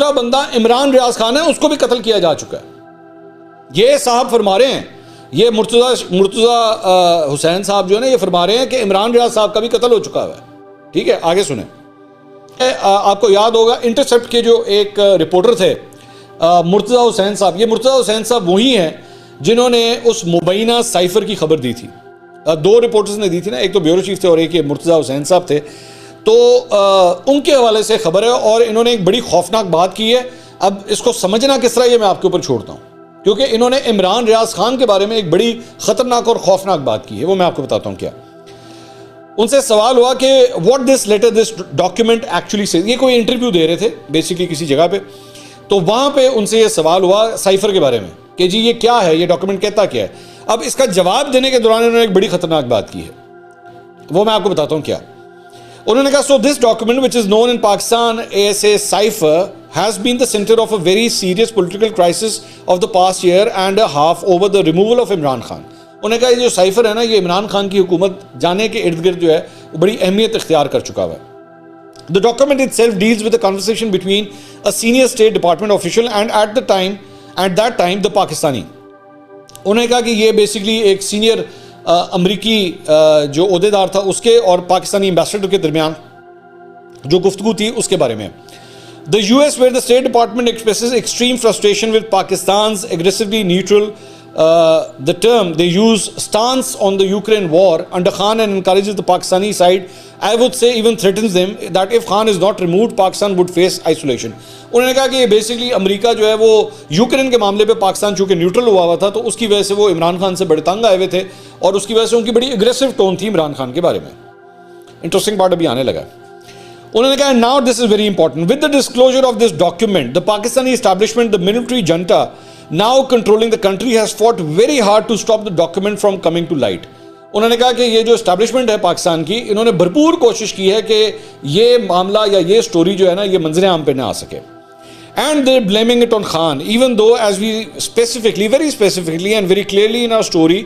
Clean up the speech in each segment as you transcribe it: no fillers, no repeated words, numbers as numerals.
दूसरा बंदा इमरान रियाज खान है, उसको भी कत्ल किया जा चुका है। ये साहब फरमा रहे हैं, ये मुर्तज़ा हुसैन साहब जो है ना, ये फरमा रहे हैं कि इमरान रियाज साहब का भी कत्ल हो चुका है। ठीक है, आगे सुने। आपको याद होगा इंटरसेप्ट के जो एक रिपोर्टर थे मुर्तज़ा हुसैन साहब, ये मुर्तज़ा हुसैन साहब वही हैं जिन्होंने उस मुबैना साइफर की खबर दी थी। दो रिपोर्टर्स ने दी थी ना, एक तो ब्यूरो चीफ थे और एक ये मुर्तज़ा हुसैन साहब थे। तो उनके हवाले से खबर है और इन्होंने एक बड़ी खौफनाक बात की है। अब इसको समझना किस तरह, ये मैं आपके ऊपर छोड़ता हूँ, क्योंकि इन्होंने इमरान रियाज खान के बारे में एक बड़ी खतरनाक और खौफनाक बात की है, वो मैं आपको बताता हूँ क्या। उनसे सवाल हुआ कि what this letter, this document actually say, ये कोई इंटरव्यू दे रहे थे बेसिकली किसी जगह पे, तो वहां पे उनसे ये सवाल हुआ साइफर के बारे में कि जी ये क्या है, ये डॉक्यूमेंट कहता क्या है। अब इसका जवाब देने के दौरान इन्होंने एक बड़ी खतरनाक बात की है, वो मैं आपको बताता हूँ क्या। उन्होंने कहा, so this document which is known in Pakistan as a cipher has been the center of a very serious political crisis of the past year and a half over the removal of Imran Khan. उन्होंने कहा ये जो cipher है ना, ये इमरान खान की हुकूमत जाने के इर्द गिर्द जो है वो बड़ी अहमियत इख्तियार कर चुका है। The document itself deals with a conversation between a senior State Department official and at that time the Pakistani. उन्होंने कहा कि ये बेसिकली एक सीनियर अमरीकी जो ओहदेदार था उसके और पाकिस्तानी एम्बेसडर के दरमियान जो गुफ्तगू थी उसके बारे में। The US, where the State Department expresses extreme frustration with Pakistan's aggressively neutral, the term they use, stance on the Ukraine war under Khan, and encourages the Pakistani side, I would say even threatens them that if Khan is not removed, Pakistan would face isolation. उन्होंने कहा कि ये basically America जो है वो Ukraine के मामले पे पाकिस्तान चूँकि न्यूट्रल हुआ हुआ था, तो उसकी वजह से वो इमरान खान से बड़े तंग आए हुए थे और उसकी वजह से उनकी बड़ी एग्रेसिव टोन थी इमरान खान के बारे में। इंटरेस्टिंग पार्ट अभी आने लगा। उन्होंने कहा, now this is very important, with the disclosure of this document the Pakistani establishment, the military junta now controlling the country has fought very hard to stop the document from coming to light. उन्होंने कहा कि ये जो establishment है पाकिस्तान की, इन्होंने भरपूर कोशिश की है कि ये मामला या ये स्टोरी जो है ना ये मंजर आम पे ना आ सके। And they're blaming it on Khan, even though as we specifically, very specifically and very clearly in our story,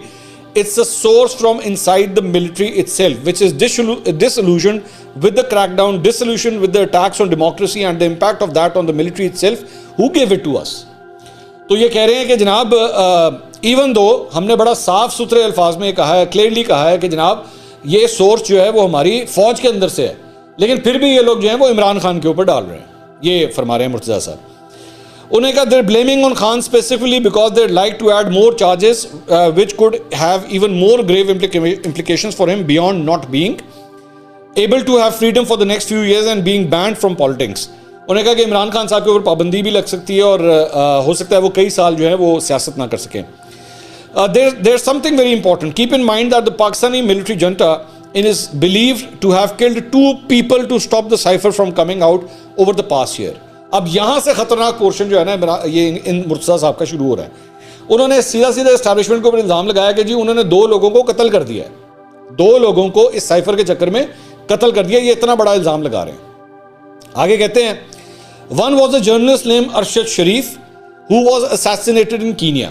it's a source from inside the military itself, which is disillusioned with the crackdown, disillusioned with the attacks on democracy and the impact of that on the military itself, who gave it to us. तो ये कह रहे हैं कि जनाब even though हमने बड़ा साफ सुथरे अल्फाज में कहा है, क्लियरली कहा है कि जनाब ये सोर्स जो है वो हमारी फौज के अंदर से है, लेकिन फिर भी ये लोग जो हैं वो इमरान खान के ऊपर डाल रहे हैं। ये फरमा रहे हैं मुर्तज़ा साहब। उन्होंने कहा, they're blaming on Khan specifically because they'd like to add more charges which could have even more grave implications for him beyond not being able to have freedom for the next few years and being banned from politics. उन्होंने कहा कि इमरान खान साहब के ऊपर पाबंदी भी लग सकती है और हो सकता है वो कई साल जो है वो सियासत ना कर सकें। There's something very important. Keep in mind that the Pakistani military junta is believed to have killed 2 people to stop the cipher from coming out over the past year. अब यहाँ से खतरनाक पोर्शन जो है ना ये इन मुर्तज़ा साहब का शुरू हो रहा है। उन्होंने सीधा सीधा एस्टैब्लिशमेंट के ऊपर इल्ज़ाम लगाया कि जी उन्होंने 2 लोगों को कत्ल कर दिया है, 2 लोगों को इस साइफर के चक्कर में कत्ल कर दिया। ये इतना बड़ा इल्ज़ाम लगा रहे हैं। आगे कहते हैं, one was a journalist name Arshad Sharif who was assassinated in Kenya.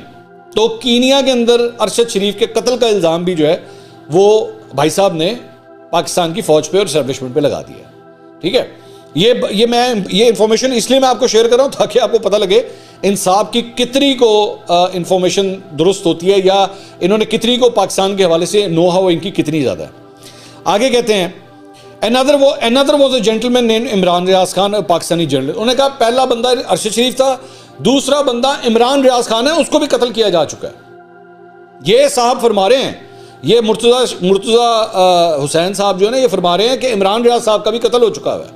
तो कीनिया के अंदर अरशद शरीफ के कत्ल का इल्ज़ाम भी जो है वो भाई साहब ने पाकिस्तान की फौज पे और एस्टैब्लिशमेंट पे लगा दिया। ठीक है, ये इंफॉर्मेशन इसलिए मैं आपको शेयर कर रहा हूँ ताकि आपको पता लगे इंसाफ की कितनी को इंफॉर्मेशन दुरुस्त होती है या इन्होंने कितनी को पाकिस्तान के हवाले से नो हाउ इनकी कितनी ज़्यादा है। आगे कहते हैं, another was a gentleman named Imran Riaz Khan, Pakistani journalist. उन्होंने कहा पहला बंदा अरशद शरीफ था, दूसरा बंदा इमरान रियाज खान है, उसको भी कत्ल किया जा चुका है। ये साहब फरमा रहे हैं, ये मुर्तज़ा हुसैन साहब जो है ना ये फरमा रहे हैं कि इमरान रियाज साहब का भी कत्ल हो चुका है।